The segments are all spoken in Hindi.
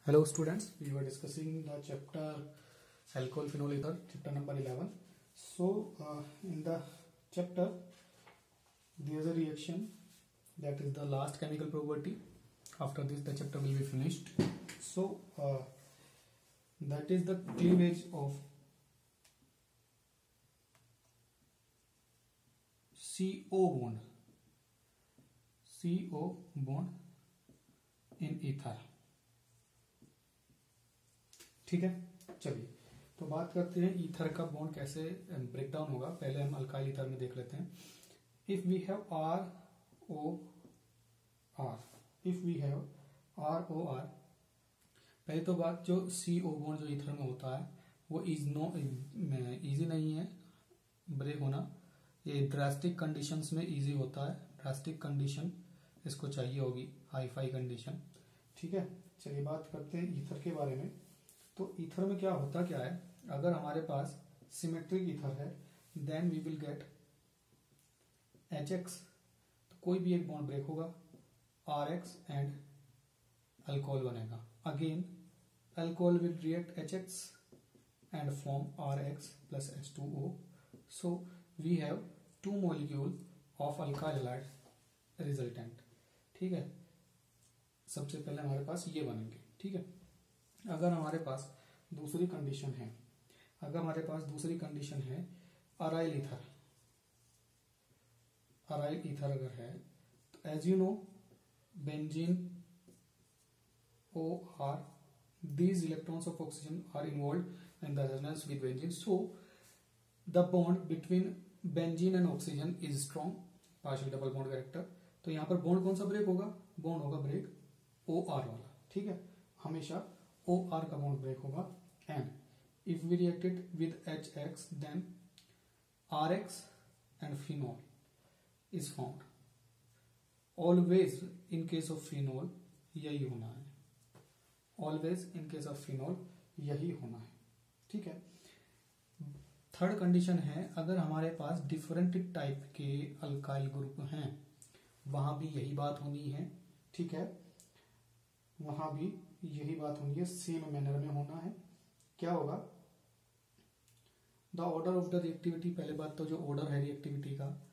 Hello students, we were discussing the chapter alcohol phenol ether, chapter number 11. So in the chapter there is a reaction, that is the last chemical property. After this the chapter will be finished. So that is the cleavage of CO bond in ether. ठीक है, चलिए तो बात करते हैं ईथर का बॉन्ड कैसे ब्रेक डाउन होगा. पहले हम अल्काइल ईथर में देख लेते हैं. इफ वी हैव ROR, पहले तो बात जो CO बॉन्ड जो ईथर में होता है वो इजी नहीं है ब्रेक होना. ये ड्रास्टिक कंडीशंस में इजी होता है. ड्रास्टिक कंडीशन इसको चाहिए होगी, हाई फाई कंडीशन. ठीक है, चलिए बात करते हैं ईथर के बारे में. तो ईथर में क्या होता क्या है, अगर हमारे पास सिमेट्रिक ईथर है then we will get HX, तो कोई भी एक बॉन्ड ब्रेक होगा, RX एंड अल्कोहल बनेगा. Again alcohol will react HX and form RX plus H2O. So we have 2 molecule of alkyl halide resultant. ठीक है, सबसे पहले हमारे पास ये बनेंगे. ठीक है, अगर हमारे पास दूसरी कंडीशन है, अराइल ईथर अगर है, तो as you know benzene OR, these electrons of oxygen are involved in the resonance with benzene. So the bond between benzene and oxygen is strong, partial double bond character. तो यहाँ पर बॉन्ड कौन सा ब्रेक होगा, बॉन्ड होगा ब्रेक OR वाला. ठीक है, हमेशा OR का बॉन्ड ब्रेक होगा. And if we react it with HX then RX and phenol is found. Always in case of phenol यही होना है, always in case of phenol यही होना है. ठीक है, थर्ड कंडीशन है, अगर हमारे पास डिफरेंट टाइप के अल्काइल ग्रुप हैं वहां भी यही बात होनी है. ठीक है, वहां भी यही बात होनी है, सेम मैनर में होना है. क्या होगा, the order of the reactivity. पहले बात तो जो ऑर्डर है रिएक्टिविटी का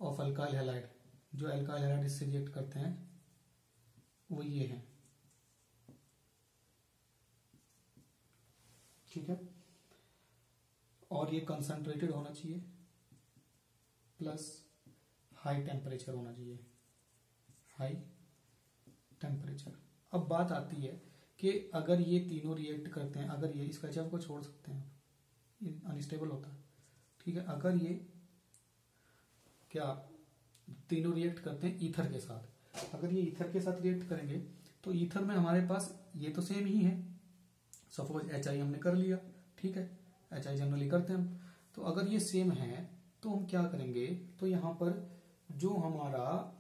ऑफ अल्काइल हैलाइड, जो अल्काइल हैलाइड इससे रिएक्ट करते हैं वो ये है. ठीक है, और ये कंसंट्रेटेड होना चाहिए प्लस हाई टेम्परेचर होना चाहिए, हाई टेम्परेचर. अब बात आती है कि अगर ये तीनों रिएक्ट करते हैं, अगर ये इसका एचएफ को छोड़ सकते हैं, ये अनस्टेबल होता है. ठीक है, अगर ये क्या तीनों रिएक्ट करते हैं ईथर के साथ, अगर ये ईथर के साथ रिएक्ट करेंगे तो ईथर में हमारे पास ये तो सेम ही है. सपोज HI हमने कर लिया. ठीक है, HI जनरली करते हैं हम. तो अगर ये सेम है तो हम क्या करेंगे, तो यहां पर जो हमारा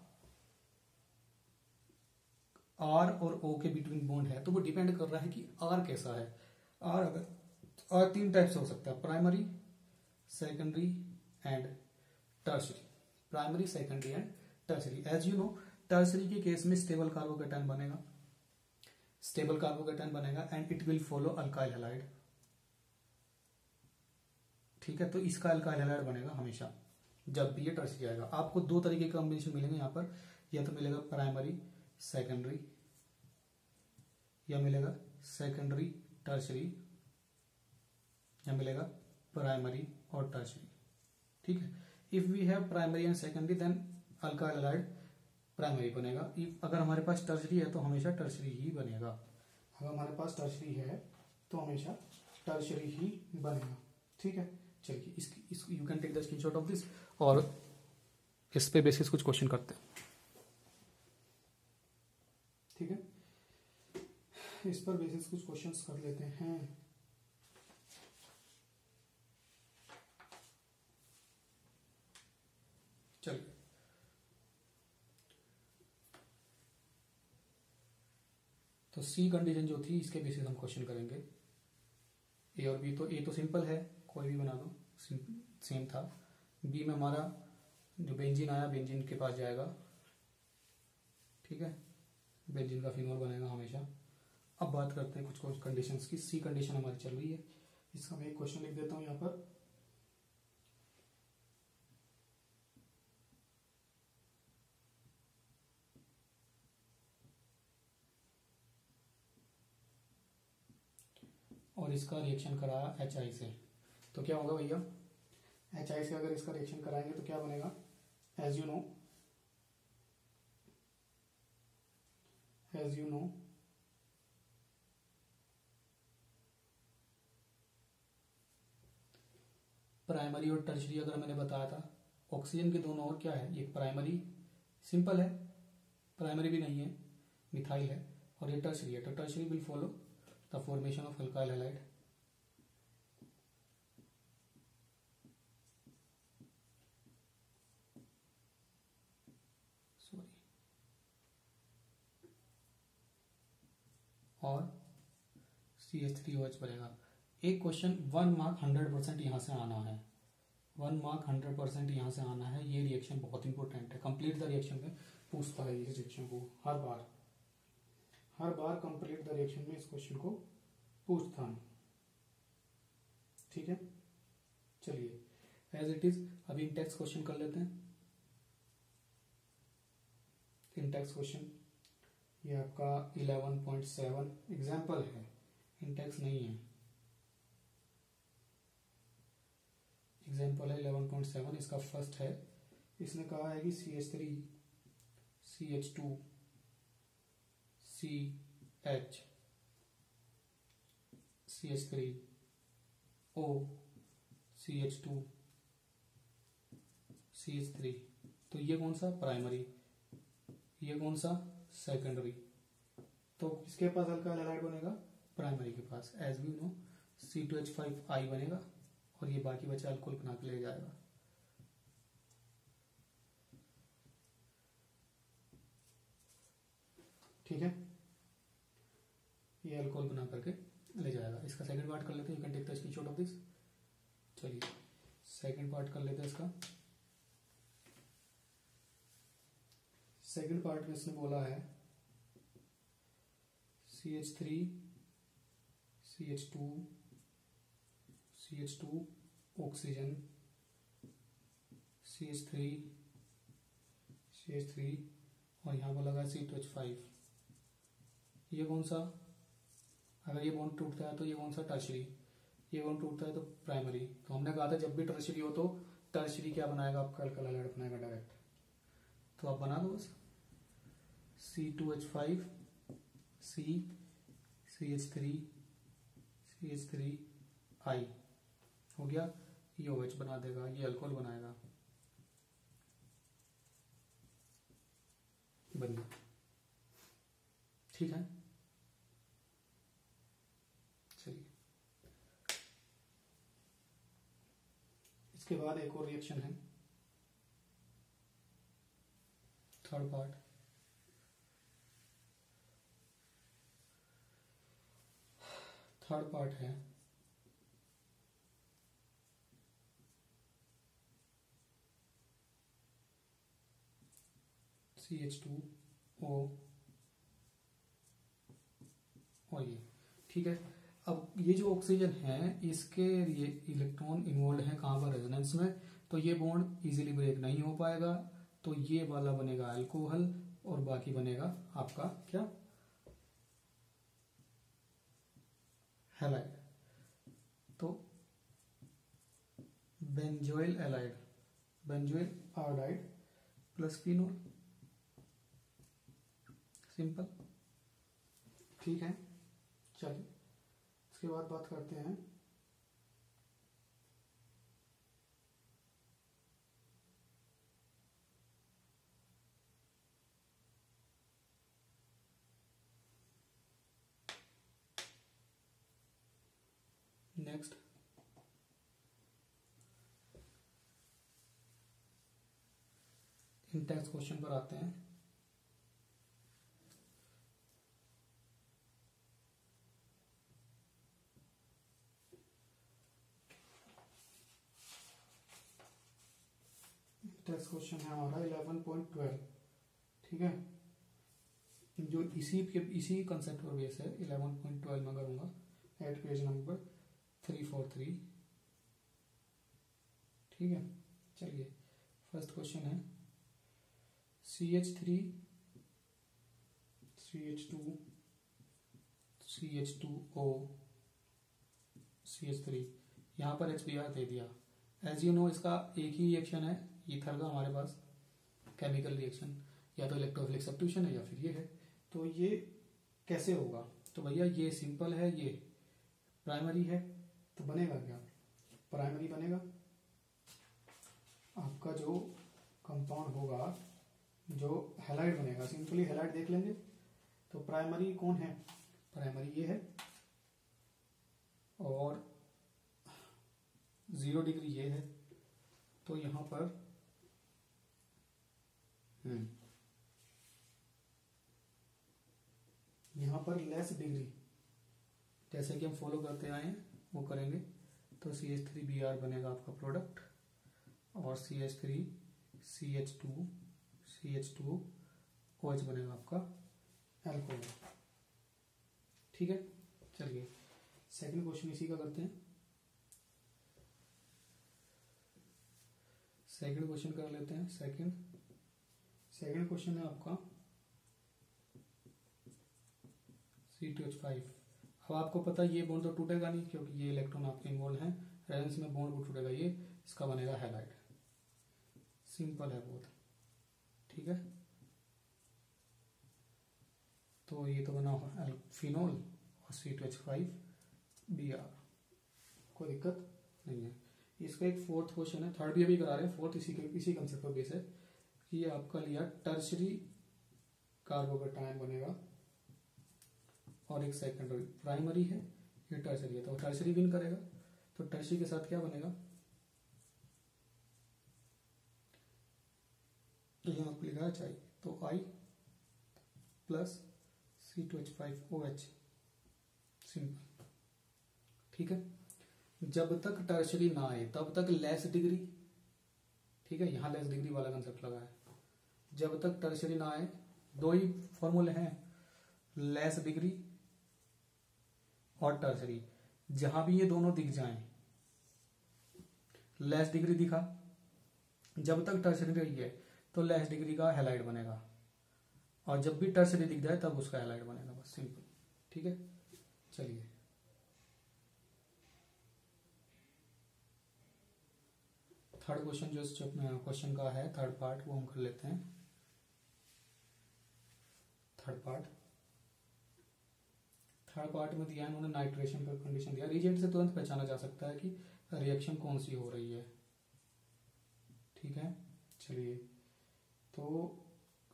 R और O के बिटवीन बॉन्ड है तो वो डिपेंड कर रहा है कि R कैसा है. R अगर R 3 टाइप से हो सकता है, primary, secondary and tertiary. Primary, secondary and tertiary. As you know tertiary के केस में स्टेबल कार्बोकेटायन बनेगा and it will follow alkyl halide. ठीक है, तो इसका अल्काइल हैलाइड बनेगा हमेशा जब भी ये टर्सरी आएगा. आपको 2 तरीके के कॉम्बिनेशन मिलेंगे यहाँ पर, या तो मिलेगा प्राइमरी सेकेंडरी, या मिलेगा सेकेंडरी टर्सरी, या मिलेगा प्राइमरी और टर्सरी. ठीक है, if we have primary and secondary then alkyl halide primary बनेगा. इफ अगर हमारे पास टर्सरी है तो हमेशा टर्सरी ही बनेगा. अगर हमारे पास टर्सरी है तो हमेशा टर्सरी ही बनेगा. ठीक है, चलिए इसको you can take the screenshot of this और इस पे बेसिस कुछ क्वेश्चन करते हैं. ठीक है, इस पर बेसिस कुछ क्वेश्चंस कर लेते हैं. चलिए तो C कंडीशन जो थी इसके बेसिस हम क्वेश्चन करेंगे. A और B, तो A तो सिंपल है, कोई भी बना दो, सेम था. B में हमारा जो बेंजीन आया, बेंजीन के पास जाएगा. ठीक है, बेंजीन का फिनोल बनेगा हमेशा. अब बात करते हैं कुछ कुछ कंडीशंस की। सी कंडीशन हमारी चल रही है, इसका मैं एक क्वेश्चन लिख देता हूं यहाँ पर। और इसका रिएक्शन कराया HI से, तो क्या होगा भैया, HI से अगर इसका रिएक्शन कराएंगे तो क्या बनेगा, एज यू नो प्राइमरी और टर्शरी अगर मैंने बताया था, ऑक्सीजन के दोनों और क्या है, एक प्राइमरी सिंपल है, प्राइमरी भी नहीं है, मिथाइल है, और ये टर्शरी है, तो tertiary will follow the formation of alkyl halide. Sorry, और CH3OH बनेगा। एक क्वेश्चन 1 मार्क 100% यहाँ से आना है, 1 मार्क 100% यहाँ से आना है। ये रिएक्शन बहुत इंपॉर्टेंट है, कंप्लीट द रिएक्शन में पूछता है इस रिएक्शन को, हर बार कंप्लीट द रिएक्शन में इस क्वेश्चन को पूछता है। ठीक है, चलिए एज इट इज अभी इंटेक्स क्वेश्चन कर लेते हैं। इंटेक्स क्वेश्चन ये आपका 11.7 एग्जाम्पल है, इंटेक्स नहीं है, एग्जाम्पल है 11.7। इसका फर्स्ट है, इसने कहा है कि CH3 CH2 CH CH3 O CH2 CH3, तो ये कौन सा प्राइमरी, ये कौन सा सेकेंडरी, तो किसके पास अल्काइल हैलाइड बनेगा, प्राइमरी के पास, एज वी नो C2H5I बनेगा, और ये बाकी बचा अल्कोहल बना के ले जाएगा। ठीक है, ये अल्कोहल बना करके ले जाएगा। इसका सेकंड पार्ट कर लेते हैं, you can take the screenshot of this. चलिए सेकंड पार्ट कर लेते हैं इसका। सेकंड पार्ट में इसने बोला है CH3 CH2 CH2 oxygen CH3 CH3 और यहाँ पर लगा C2H5। ये कौन सा, अगर ये बॉन्ड टूटता है तो ये कौन सा, टर्शरी, ये बॉन्ड टूटता है तो प्राइमरी। तो हमने कहा था जब भी टर्शरी हो तो टर्शरी क्या बनाएगा, आपका अल्काइल हैलाइड बनाएगा डायरेक्ट। तो आप बना दो बस, C2H5 C CH3 CH3I हो गया, ये OH बना देगा, ये अल्कोहल बनाएगा, बन गया। ठीक है, चलिए इसके बाद एक और रिएक्शन है, थर्ड पार्ट। थर्ड पार्ट है CH2O और ये। ठीक है, अब ये जो ऑक्सीजन है इसके ये इलेक्ट्रॉन इन्वॉल्व है कहाँ पर, रेजोनेंस में, तो ये बॉन्ड इजीली ब्रेक नहीं हो पाएगा, तो ये वाला बनेगा अल्कोहल और बाकी बनेगा आपका क्या, हैलाइड। तो benzoyl halide, benzoyl iodide plus phenol, simple. ठीक है, चलिए इसके बाद बात करते हैं नेक्स्ट इंटेक्स क्वेश्चन पर आते हैं। इंटेक्स क्वेश्चन है हमारा 11.12। ठीक है, जो इसी कंसेप्ट पर बेस है 11.12 में करूँगा एट पेज नंबर 343। ठीक है, चलिए फर्स्ट क्वेश्चन है CH3 CH2 CH2O CH3, यहाँ पर HBr दे दिया। एज यू नो इसका एक ही रिएक्शन है ईथर का हमारे पास, केमिकल रिएक्शन, या तो इलेक्ट्रोफिलिक सब्स्टिट्यूशन है या फिर ये है। तो ये कैसे होगा? तो भैया ये सिंपल है, ये प्राइमरी है, तो बनेगा क्या? प्राइमरी बनेगा आपका जो कंपाउंड होगा, जो हैलाइड बनेगा, सिंपली हैलाइड देख लेंगे। तो प्राइमरी कौन है? प्राइमरी ये है, और 0 डिग्री ये है। तो यहां पर यहाँ पर लेस डिग्री जैसे कि हम फॉलो करते आए हैं वो करेंगे। तो CH3Br बनेगा आपका प्रोडक्ट, और CH3 CH2 CH2OH बनेगा आपका अल्कोहल। ठीक है, चलिए सेकंड क्वेश्चन इसी का करते हैं। सेकंड क्वेश्चन कर लेते हैं। सेकंड क्वेश्चन है आपका C2H5। अब आपको पता है ये बॉन्ड तो टूटेगा नहीं क्योंकि ये इलेक्ट्रॉन आपके इन्वॉल्व हैं, रेजोनेंस में बॉन्ड वो टूटेगा, ये इसका बनेगा हैलाइड। सिंपल है बहुत। ठीक है, तो ये तो बना फिनोल और C2H5Br, कोई दिक्कत नहीं है। इसका एक फोर्थ क्वेश्चन है, थर्ड भी अभी करा रहे हैं, फोर्थ इसी कंसेप्ट पर बेस है कि ये आपका लिया टर्शरी कार्बोकेटायन बनेगा, और एक सेकेंडरी। प्राइमरी है, ये टर्शरी है, तो टर्शरी विन करेगा। तो टर्शरी के साथ क्या बनेगा? यहाँ पर लिखा है चाहिए, तो I प्लस C2H5OH, सिंपल। ठीक है, जब तक टर्शरी ना आए तब तक लेस डिग्री। ठीक है, यहाँ लेस डिग्री वाला कंसेप्ट लगा है। जब तक टर्शरी ना आए, दो ही फॉर्मूले हैं, लेस डिग्री और टर्शरी। जहां भी ये दोनों दिख जाएं, लेस डिग्री दिखा, जब तक टर्शरी रही है तो लेस डिग्री का हैलाइड बनेगा, और जब भी टर्शरी दिख जाए तब उसका हैलाइड बनेगा, बस सिंपल। ठीक है, चलिए थर्ड क्वेश्चन जो इस क्वेश्चन का है, थर्ड पार्ट, वो हम कर लेते हैं। थर्ड पार्ट में दिया है उन्होंने नाइट्रेशन का कंडीशन दिया। रिएजेंट से तुरंत पहचाना जा सकता है कि रिएक्शन कौन सी हो रही है। ठीक है, चलिए तो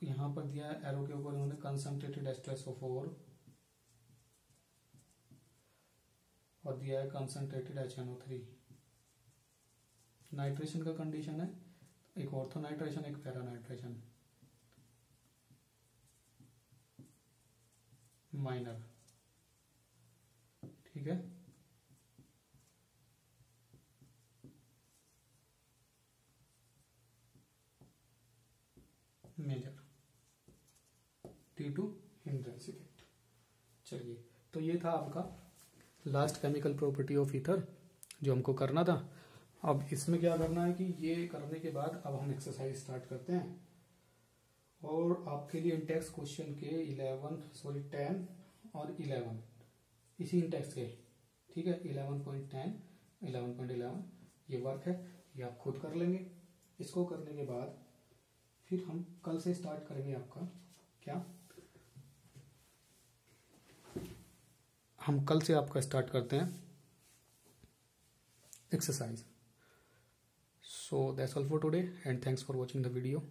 यहां पर दिया है एरो के ऊपर उन्होंने कंसंट्रेटेड H2SO4 और दिया है कंसंट्रेटेड HNO3। नाइट्रेशन का कंडीशन है एक ऑर्थो नाइट्रेशन, एक पैरा नाइट्रेशन माइनर। ठीक है, मेजर T2 हिंड्रेंस इफेक्ट। चलिए, तो ये था आपका last chemical property of ether जो हमको करना था। अब इसमें क्या करना है कि ये करने के बाद अब हम एक्सरसाइज स्टार्ट करते हैं, और आपके लिए इंटेक्स क्वेश्चन के 10 और 11 इसी इंटेक्स के, ठीक है, 11.10 11.11 ये वर्क है, ये आप खुद कर लेंगे। इसको करने के बाद फिर हम कल से स्टार्ट करेंगे आपका क्या, हम कल से आपका स्टार्ट करते हैं exercise. So that's all for today, and thanks for watching the video.